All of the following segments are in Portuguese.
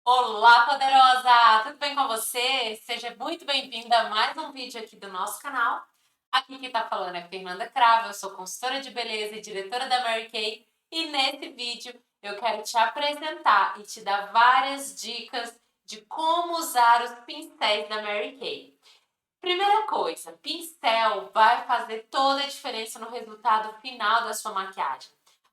Olá, poderosa! Tudo bem com você? Seja muito bem-vinda a mais um vídeo aqui do nosso canal. Aqui quem tá falando é Fernanda Cravo, eu sou consultora de beleza e diretora da Mary Kay. E nesse vídeo eu quero te apresentar e te dar várias dicas de como usar os pincéis da Mary Kay. Primeira coisa, pincel vai fazer toda a diferença no resultado final da sua maquiagem.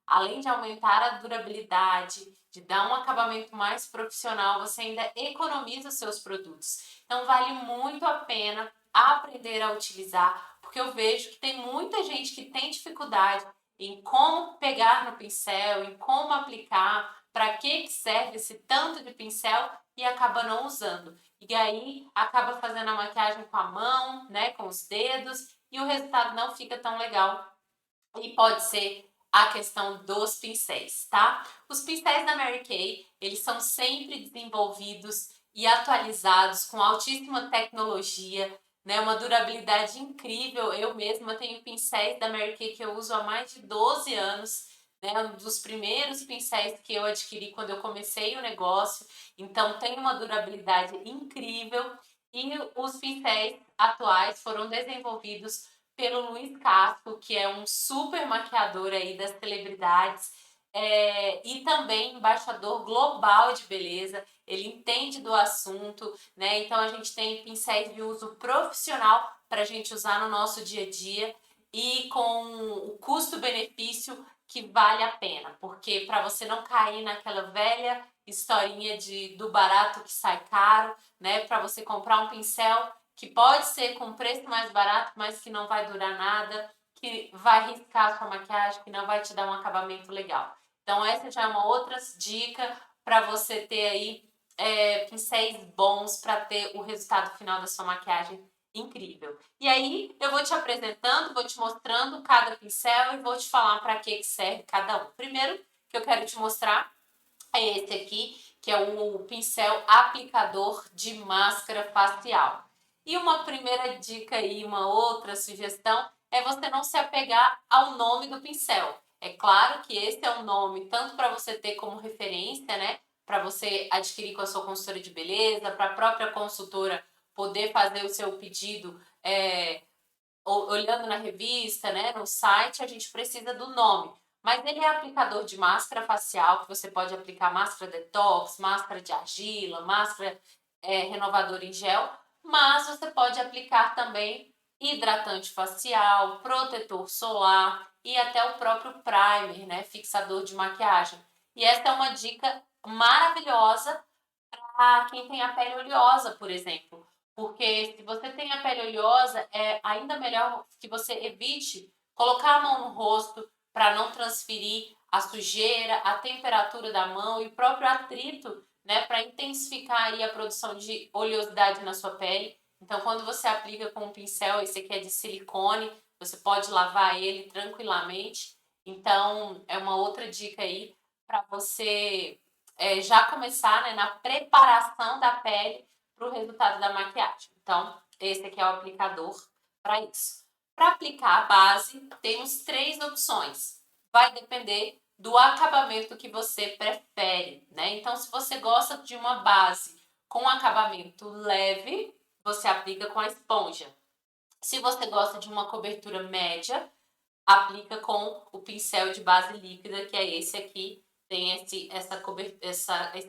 Além de aumentar a durabilidade, de dar um acabamento mais profissional, você ainda economiza os seus produtos. Então vale muito a pena aprender a utilizar, porque eu vejo que tem muita gente que tem dificuldade em como pegar no pincel, em como aplicar, para que serve esse tanto de pincel e acaba não usando. E aí acaba fazendo a maquiagem com a mão, né, com os dedos, e o resultado não fica tão legal. E pode ser a questão dos pincéis, tá? Os pincéis da Mary Kay, eles são sempre desenvolvidos e atualizados com altíssima tecnologia, né? Uma durabilidade incrível. Eu mesma tenho pincéis da Mary Kay que eu uso há mais de 12 anos, né? Um dos primeiros pincéis que eu adquiri quando eu comecei o negócio. Então tem uma durabilidade incrível e os pincéis atuais foram desenvolvidos pelo Luiz Casco, que é um super maquiador aí das celebridades, e também embaixador global de beleza. Ele entende do assunto, né? Então a gente tem pincéis de uso profissional para a gente usar no nosso dia a dia e com o custo-benefício que vale a pena, porque para você não cair naquela velha historinha do barato que sai caro, né? Para você comprar um pincel que pode ser com preço mais barato, mas que não vai durar nada, que vai riscar a sua maquiagem, que não vai te dar um acabamento legal. Então essa já é uma outra dica para você ter aí pincéis bons para ter o resultado final da sua maquiagem incrível. E aí eu vou te apresentando, vou te mostrando cada pincel e vou te falar para que serve cada um. Primeiro que eu quero te mostrar é esse aqui, que é o pincel aplicador de máscara facial. E uma primeira dica aí, uma outra sugestão, é você não se apegar ao nome do pincel. É claro que esse é um nome tanto para você ter como referência, né? Para você adquirir com a sua consultora de beleza, para a própria consultora poder fazer o seu pedido olhando na revista, né, no site, a gente precisa do nome. Mas ele é aplicador de máscara facial, que você pode aplicar máscara detox, máscara de argila, máscara renovadora em gel, mas você pode aplicar também hidratante facial, protetor solar e até o próprio primer, né, fixador de maquiagem. E essa é uma dica maravilhosa para quem tem a pele oleosa, por exemplo. Porque se você tem a pele oleosa, é ainda melhor que você evite colocar a mão no rosto para não transferir a sujeira, a temperatura da mão e o próprio atrito, né, para intensificar aí a produção de oleosidade na sua pele. Então, quando você aplica com um pincel, esse aqui é de silicone, você pode lavar ele tranquilamente. Então, é uma outra dica aí para você já começar, né, na preparação da pele para o resultado da maquiagem. Então, esse aqui é o aplicador para isso. Para aplicar a base, temos três opções. Vai depender do acabamento que você prefere, né? Então, se você gosta de uma base com acabamento leve, você aplica com a esponja. Se você gosta de uma cobertura média, aplica com o pincel de base líquida, que é esse aqui, tem esse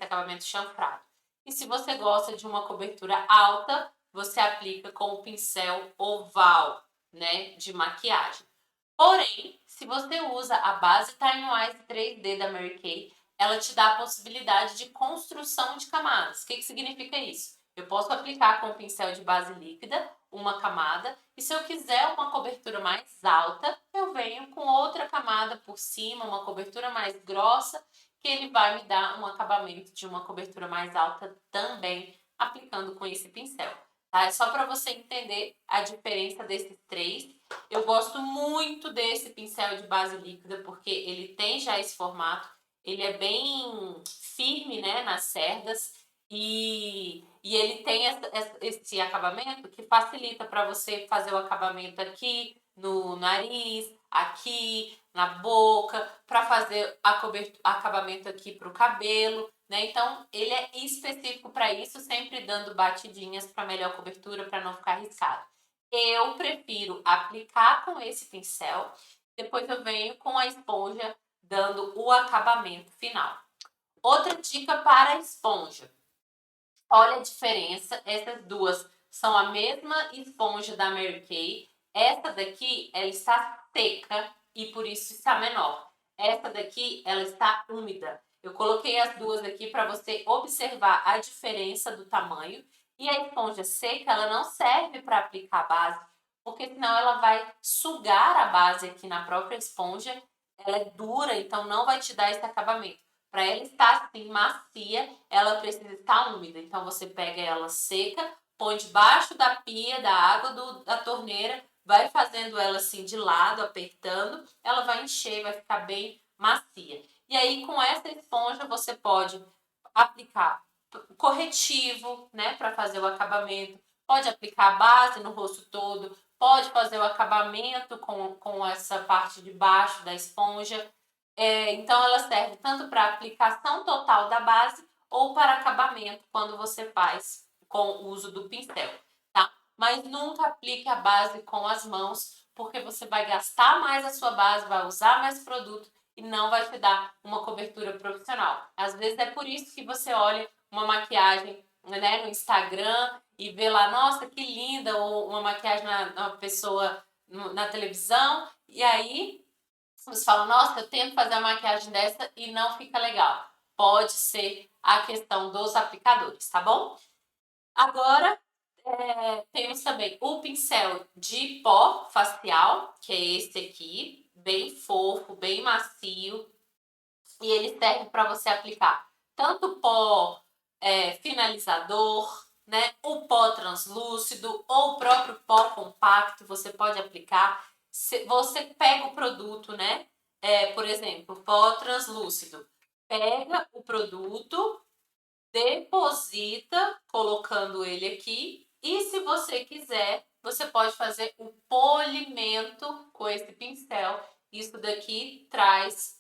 acabamento chanfrado. E se você gosta de uma cobertura alta, você aplica com o pincel oval, né, de maquiagem. Porém, se você usa a base Time Wise 3D da Mary Kay, ela te dá a possibilidade de construção de camadas. O que significa isso? Eu posso aplicar com o pincel de base líquida uma camada e se eu quiser uma cobertura mais alta, eu venho com outra camada por cima, uma cobertura mais grossa, que ele vai me dar um acabamento de uma cobertura mais alta também, aplicando com esse pincel. Tá? É só para você entender a diferença desses três. Eu gosto muito desse pincel de base líquida porque ele tem já esse formato, ele é bem firme, né, nas cerdas e ele tem esse acabamento que facilita para você fazer o acabamento aqui no nariz, aqui na boca, para fazer acabamento aqui para o cabelo, né? Então, ele é específico para isso, sempre dando batidinhas para melhor cobertura, para não ficar riscado. Eu prefiro aplicar com esse pincel, depois eu venho com a esponja dando o acabamento final. Outra dica para a esponja. Olha a diferença, essas duas são a mesma esponja da Mary Kay. Essa daqui, ela está seca e por isso está menor. Essa daqui, ela está úmida. Eu coloquei as duas aqui para você observar a diferença do tamanho. E a esponja seca, ela não serve para aplicar a base, porque senão ela vai sugar a base aqui na própria esponja. Ela é dura, então não vai te dar esse acabamento. Para ela estar assim macia, ela precisa estar úmida. Então você pega ela seca, põe debaixo da pia, da água da torneira, vai fazendo ela assim de lado, apertando, ela vai encher, vai ficar bem macia. E aí com essa esponja você pode aplicar corretivo, né, para fazer o acabamento, pode aplicar a base no rosto todo, pode fazer o acabamento com essa parte de baixo da esponja. Então, ela serve tanto para aplicação total da base ou para acabamento, quando você faz com o uso do pincel, tá? Mas nunca aplique a base com as mãos, porque você vai gastar mais a sua base, vai usar mais produto e não vai te dar uma cobertura profissional. Às vezes é por isso que você olha uma maquiagem, né, no Instagram e vê lá, nossa, que linda, ou uma maquiagem na pessoa na televisão, e aí você fala, nossa, eu tento fazer a maquiagem dessa e não fica legal. Pode ser a questão dos aplicadores, tá bom? Agora, temos também o pincel de pó facial, que é esse aqui, bem fofo, bem macio. E ele serve para você aplicar tanto pó finalizador, né, o pó translúcido ou o próprio pó compacto, você pode aplicar. Você pega o produto, né, por exemplo, pó translúcido, pega o produto, deposita colocando ele aqui e se você quiser, você pode fazer o polimento com esse pincel. Isso daqui traz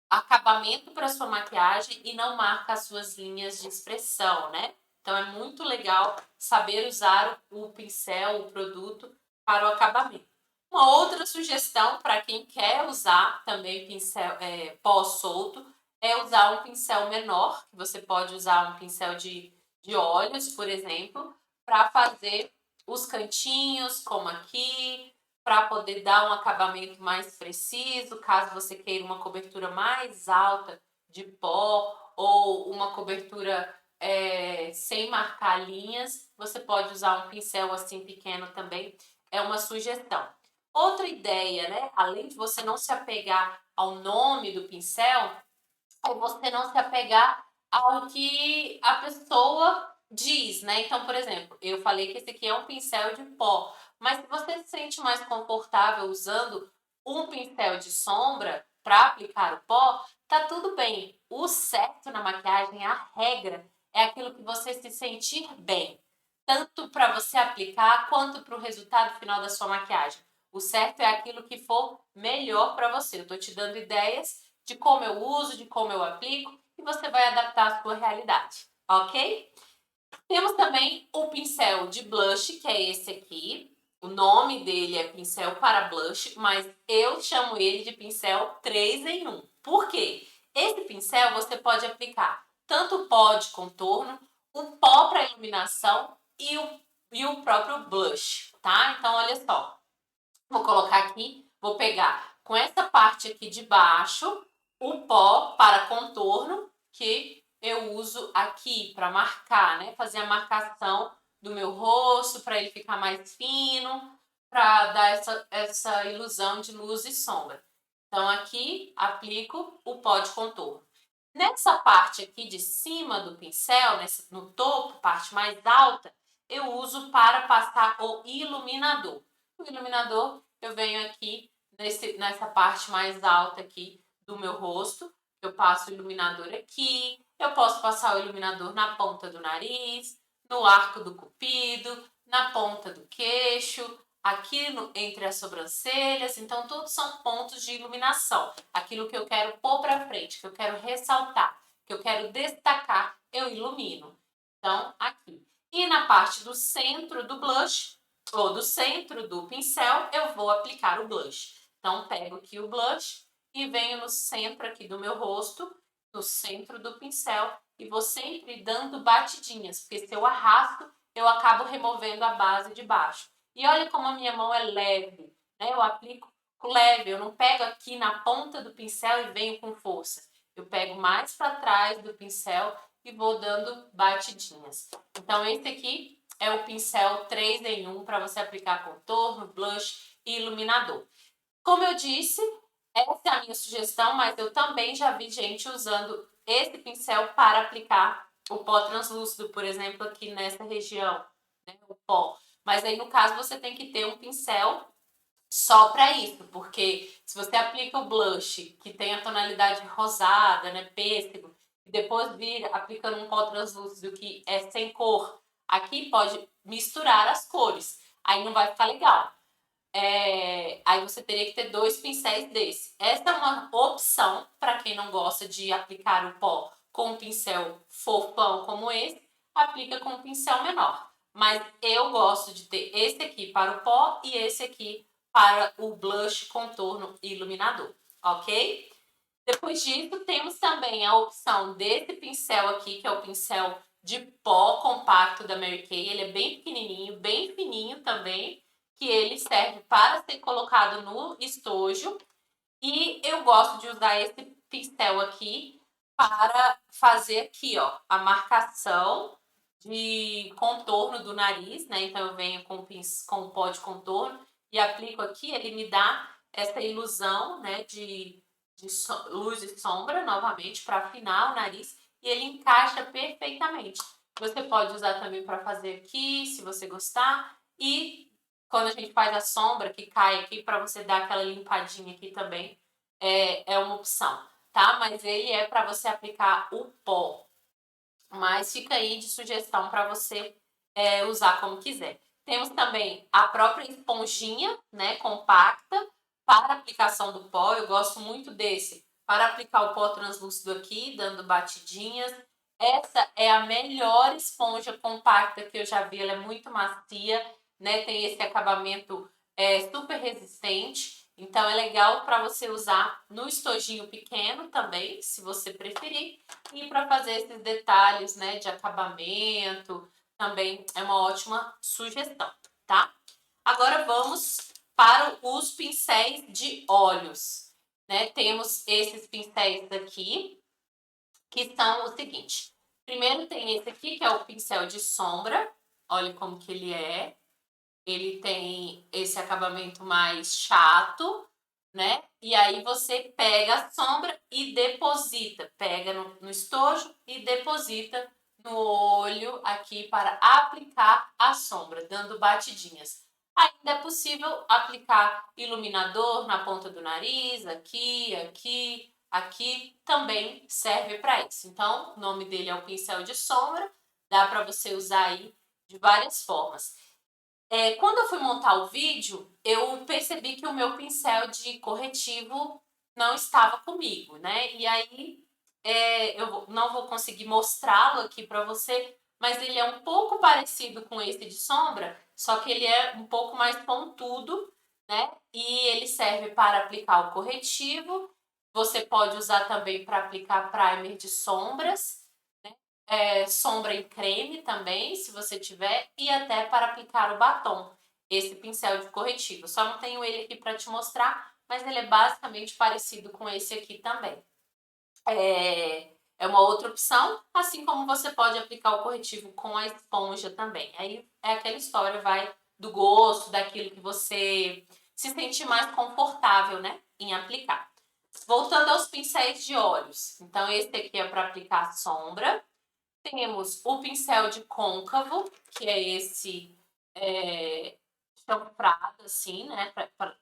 acabamento para sua maquiagem e não marca as suas linhas de expressão, né? Então é muito legal saber usar o pincel, o produto para o acabamento. Uma outra sugestão para quem quer usar também pincel pó solto é usar um pincel menor, que você pode usar um pincel de olhos, por exemplo, para fazer os cantinhos, como aqui, para poder dar um acabamento mais preciso, caso você queira uma cobertura mais alta de pó ou uma cobertura sem marcar linhas, você pode usar um pincel assim pequeno também, é uma sugestão. Outra ideia, né, além de você não se apegar ao nome do pincel, é você não se apegar ao que a pessoa diz, né? Então, por exemplo, eu falei que esse aqui é um pincel de pó, mas se você se sente mais confortável usando um pincel de sombra para aplicar o pó, tá tudo bem. O certo na maquiagem, a regra, é aquilo que você se sentir bem, tanto para você aplicar quanto para o resultado final da sua maquiagem. O certo é aquilo que for melhor para você. Eu tô te dando ideias de como eu uso, de como eu aplico, e você vai adaptar à sua realidade, ok? Temos também o pincel de blush, que é esse aqui. O nome dele é pincel para blush, mas eu chamo ele de pincel 3 em 1. Por quê? Esse pincel você pode aplicar tanto o pó de contorno, o pó para iluminação e o próprio blush, tá? Então, olha só. Vou colocar aqui, vou pegar com essa parte aqui de baixo, o pó para contorno, que eu uso aqui para marcar, né? Fazer a marcação do meu rosto, para ele ficar mais fino, para dar essa ilusão de luz e sombra. Então, aqui, aplico o pó de contorno. Nessa parte aqui de cima do pincel, no topo, parte mais alta, eu uso para passar o iluminador. O iluminador, eu venho aqui nessa parte mais alta aqui do meu rosto, eu passo o iluminador aqui, eu posso passar o iluminador na ponta do nariz, no arco do cupido, na ponta do queixo, aqui entre as sobrancelhas, então todos são pontos de iluminação, aquilo que eu quero pôr para frente, que eu quero ressaltar. que eu quero destacar, eu ilumino. Então, aqui. E na parte do centro do blush, ou do centro do pincel, eu vou aplicar o blush. Então, pego aqui o blush e venho no centro aqui do meu rosto, no centro do pincel, e vou sempre dando batidinhas, porque se eu arrasto, eu acabo removendo a base de baixo. E olha como a minha mão é leve, né? Eu aplico leve, eu não pego aqui na ponta do pincel e venho com força. Eu pego mais para trás do pincel e vou dando batidinhas. Então, esse aqui é o pincel 3 em 1 para você aplicar contorno, blush e iluminador. Como eu disse, essa é a minha sugestão, mas eu também já vi gente usando esse pincel para aplicar o pó translúcido, por exemplo, aqui nessa região, né, o pó. Mas aí, no caso, você tem que ter um pincel só para isso, porque se você aplica o blush, que tem a tonalidade rosada, né, pêssego, e depois vir aplicando um pó translúcido que é sem cor, aqui pode misturar as cores, aí não vai ficar legal. Aí você teria que ter 2 pincéis desse. Essa é uma opção para quem não gosta de aplicar o pó com um pincel fofão como esse, aplica com um pincel menor. Mas eu gosto de ter esse aqui para o pó e esse aqui para o blush, contorno e iluminador, ok? Depois disso, temos também a opção desse pincel aqui, que é o pincel de pó compacto da Mary Kay. Ele é bem pequenininho, bem fininho também, que ele serve para ser colocado no estojo. E eu gosto de usar esse pincel aqui para fazer aqui, ó, a marcação de contorno do nariz, né? Então, eu venho com o pó de contorno e aplico aqui, ele me dá essa ilusão, né, de luz e sombra, novamente, para afinar o nariz, e ele encaixa perfeitamente. Você pode usar também para fazer aqui, se você gostar, e quando a gente faz a sombra, que cai aqui, para você dar aquela limpadinha aqui também, é uma opção, tá? Mas ele é para você aplicar o pó. Mas fica aí de sugestão para você usar como quiser. Temos também a própria esponjinha, né, compacta, para aplicação do pó. Eu gosto muito desse, para aplicar o pó translúcido aqui, dando batidinhas. Essa é a melhor esponja compacta que eu já vi, ela é muito macia, né, tem esse acabamento super resistente. Então, é legal para você usar no estojinho pequeno também, se você preferir. E para fazer esses detalhes, né, de acabamento, também é uma ótima sugestão, tá? Agora vamos para os pincéis de olhos, né? Temos esses pincéis aqui, que são o seguinte. Primeiro tem esse aqui, que é o pincel de sombra. Olha como que ele é. Ele tem esse acabamento mais chato, né? E aí você pega a sombra e deposita. Pega no estojo e deposita no olho aqui para aplicar a sombra, dando batidinhas. Ainda é possível aplicar iluminador na ponta do nariz, aqui, aqui, aqui. Também serve para isso. Então, o nome dele é o pincel de sombra. Dá para você usar aí de várias formas. Quando eu fui montar o vídeo, eu percebi que o meu pincel de corretivo não estava comigo, né? E aí eu não vou conseguir mostrá-lo aqui para você, mas ele é um pouco parecido com esse de sombra, só que ele é um pouco mais pontudo, né? E ele serve para aplicar o corretivo. Você pode usar também para aplicar primer de sombras, sombra em creme também, se você tiver, e até para aplicar o batom, esse pincel de corretivo. Só não tenho ele aqui para te mostrar, mas ele é basicamente parecido com esse aqui também. É uma outra opção, assim como você pode aplicar o corretivo com a esponja também. Aí é aquela história, vai do gosto, daquilo que você se sente mais confortável, né, em aplicar. Voltando aos pincéis de olhos. Então, esse aqui é para aplicar sombra. Temos o pincel de côncavo, que é esse chanfrado, assim, né,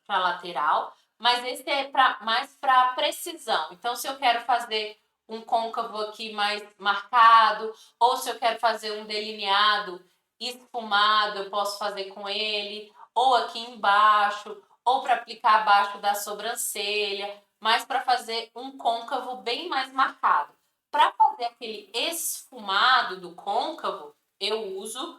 para lateral. Mas esse é mais para precisão. Então, se eu quero fazer um côncavo aqui mais marcado, ou se eu quero fazer um delineado esfumado, eu posso fazer com ele, ou aqui embaixo, ou para aplicar abaixo da sobrancelha, mas para fazer um côncavo bem mais marcado. Para fazer aquele esfumado do côncavo, eu uso,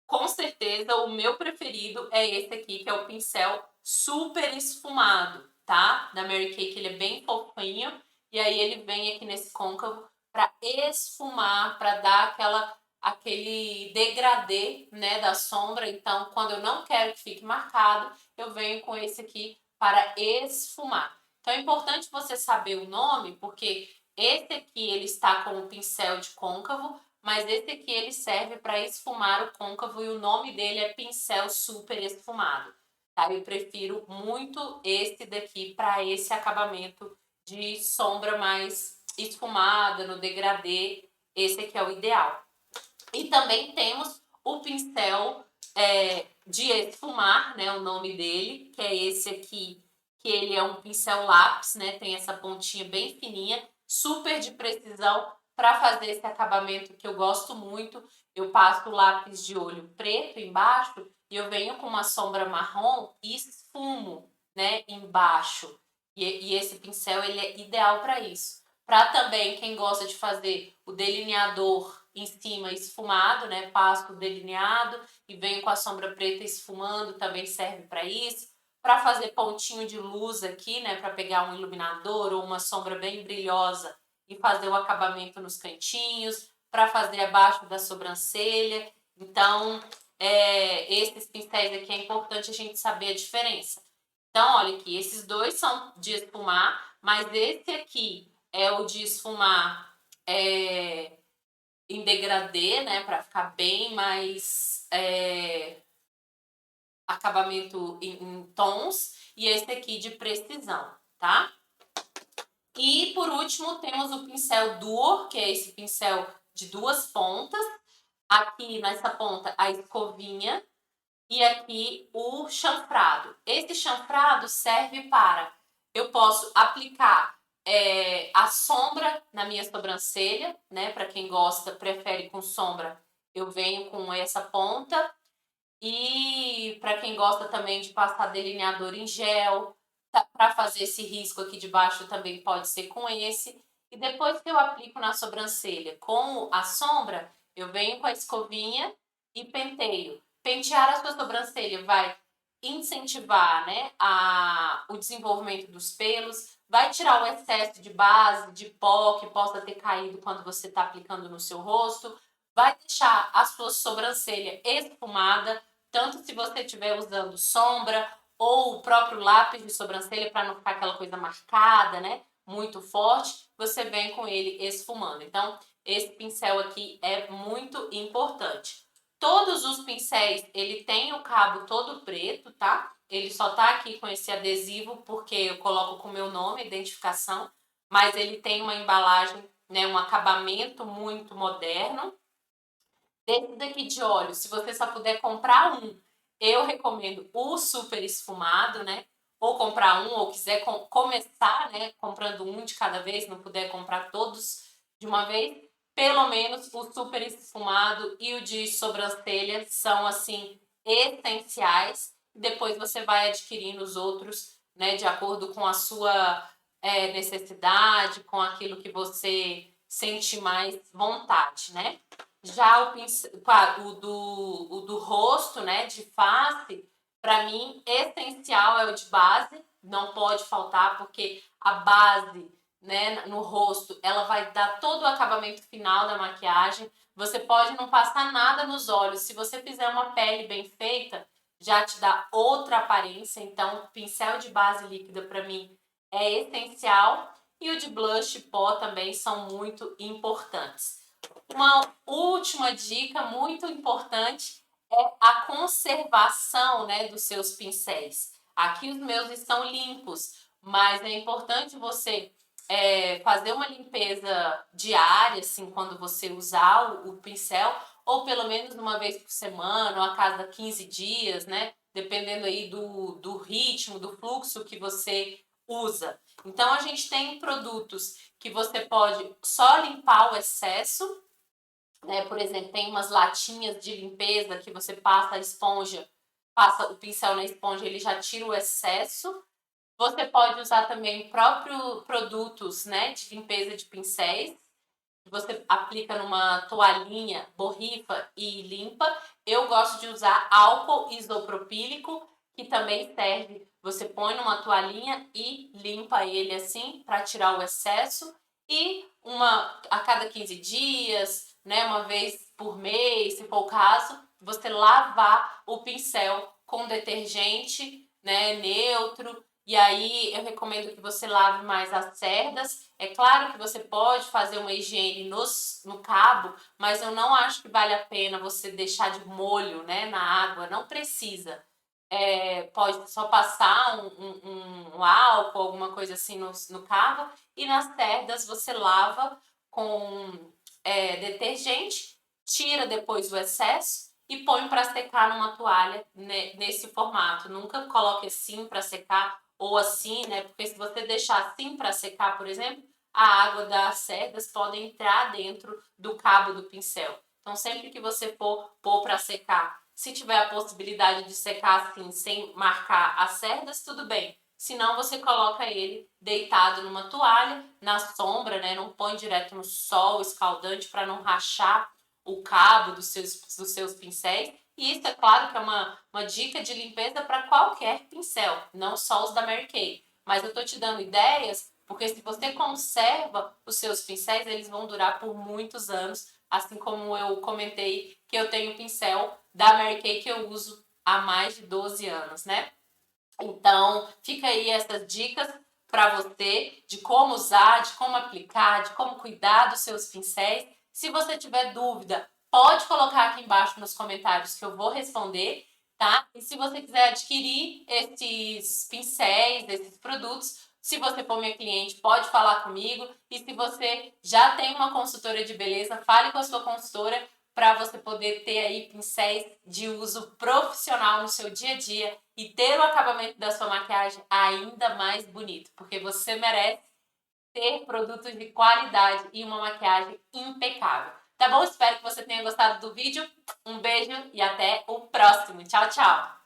com certeza, o meu preferido é esse aqui, que é o pincel super esfumado, tá? Da Mary Kay, que ele é bem fofinho. E aí ele vem aqui nesse côncavo para esfumar, para dar aquele degradê, né, da sombra. Então, quando eu não quero que fique marcado, eu venho com esse aqui para esfumar. Então, é importante você saber o nome, porque esse aqui ele está com o pincel de côncavo, mas esse aqui ele serve para esfumar o côncavo e o nome dele é pincel super esfumado. Tá? Eu prefiro muito esse daqui para esse acabamento de sombra mais esfumada, no degradê. Esse aqui é o ideal. E também temos o pincel de esfumar, né, o nome dele, que é esse aqui, que ele é um pincel lápis, né, tem essa pontinha bem fininha, super de precisão para fazer esse acabamento que eu gosto muito. Eu passo o lápis de olho preto embaixo e eu venho com uma sombra marrom e esfumo, né, embaixo. E esse pincel ele é ideal para isso. Para também quem gosta de fazer o delineador em cima esfumado, né? Passo o delineado e venho com a sombra preta esfumando, também serve para isso. Para fazer pontinho de luz aqui, né? Para pegar um iluminador ou uma sombra bem brilhosa e fazer o acabamento nos cantinhos, para fazer abaixo da sobrancelha. Então, esses pincéis aqui é importante a gente saber a diferença. Então, olha aqui, esses dois são de esfumar, mas esse aqui é o de esfumar em degradê, né, para ficar bem mais acabamento em tons, e esse aqui de precisão, tá? E por último temos o pincel Duo, que é esse pincel de duas pontas. Aqui nessa ponta a escovinha e aqui o chanfrado. Esse chanfrado serve para eu posso aplicar a sombra na minha sobrancelha, né? Para quem gosta, prefere com sombra, eu venho com essa ponta. E para quem gosta também de passar delineador em gel, para fazer esse risco aqui de baixo também pode ser com esse. E depois que eu aplico na sobrancelha com a sombra, eu venho com a escovinha e penteio. Pentear a sua sobrancelha vai incentivar, né, o desenvolvimento dos pelos, vai tirar o excesso de base, de pó que possa ter caído quando você está aplicando no seu rosto, vai deixar a sua sobrancelha esfumada, tanto se você estiver usando sombra ou o próprio lápis de sobrancelha para não ficar aquela coisa marcada, né? Muito forte, você vem com ele esfumando. Então, esse pincel aqui é muito importante. Todos os pincéis, ele tem o cabo todo preto, tá? Ele só tá aqui com esse adesivo porque eu coloco com o meu nome, identificação, mas ele tem uma embalagem, né, um acabamento muito moderno. Desse daqui de óleo, se você só puder comprar um, eu recomendo o super esfumado, né? Ou comprar um, ou quiser começar, né? Comprando um de cada vez, não puder comprar todos de uma vez, pelo menos o super esfumado e o de sobrancelha são, assim, essenciais. Depois você vai adquirindo os outros, né? De acordo com a sua necessidade, com aquilo que você sente mais vontade, né? Já o pincel, claro, o do rosto, né, de face, para mim, essencial é o de base, não pode faltar, porque a base, né, no rosto, ela vai dar todo o acabamento final da maquiagem. Você pode não passar nada nos olhos, se você fizer uma pele bem feita, já te dá outra aparência. Então, pincel de base líquida, para mim, é essencial. E o de blush e pó também são muito importantes. Uma última dica muito importante é a conservação, né, dos seus pincéis. Aqui os meus estão limpos, mas é importante você fazer uma limpeza diária, assim, quando você usar o pincel, ou pelo menos uma vez por semana, ou a cada 15 dias, né? Dependendo aí do ritmo, do fluxo que você usa. Então, a gente tem produtos que você pode só limpar o excesso, né? Por exemplo, tem umas latinhas de limpeza que você passa a esponja, passa o pincel na esponja, ele já tira o excesso. Você pode usar também próprios produtos, né, de limpeza de pincéis. você aplica numa toalhinha, borrifa e limpa. Eu gosto de usar álcool isopropílico, que também serve. Você põe numa toalhinha e limpa ele assim para tirar o excesso. E a cada 15 dias, né, uma vez por mês, se for o caso, você lavar o pincel com detergente, né, neutro. E aí eu recomendo que você lave mais as cerdas. É claro que você pode fazer uma higiene no cabo, mas eu não acho que vale a pena você deixar de molho, né, na água. Não precisa. Pode só passar um álcool, alguma coisa assim no cabo. E nas cerdas você lava com detergente, tira depois o excesso e põe para secar numa toalha, né, nesse formato. Nunca coloque assim para secar ou assim, né? Porque se você deixar assim para secar, por exemplo, a água das cerdas pode entrar dentro do cabo do pincel. Então, sempre que você for pôr para secar, se tiver a possibilidade de secar assim, sem marcar as cerdas, tudo bem. Se não, você coloca ele deitado numa toalha, na sombra, né? Não põe direto no sol escaldante para não rachar o cabo dos seus pincéis. E isso, é claro, que é uma dica de limpeza para qualquer pincel, não só os da Mary Kay. Mas eu estou te dando ideias, porque se você conserva os seus pincéis, eles vão durar por muitos anos, assim como eu comentei que eu tenho pincel da Mary Kay que eu uso há mais de 12 anos, né? Então, fica aí essas dicas para você de como usar, de como aplicar, de como cuidar dos seus pincéis. Se você tiver dúvida, pode colocar aqui embaixo nos comentários que eu vou responder, tá? E se você quiser adquirir esses pincéis, esses produtos, se você for minha cliente, pode falar comigo. E se você já tem uma consultora de beleza, fale com a sua consultora para você poder ter aí pincéis de uso profissional no seu dia a dia e ter o acabamento da sua maquiagem ainda mais bonito, porque você merece ter produtos de qualidade e uma maquiagem impecável. Tá bom? Espero que você tenha gostado do vídeo. Um beijo e até o próximo. Tchau, tchau!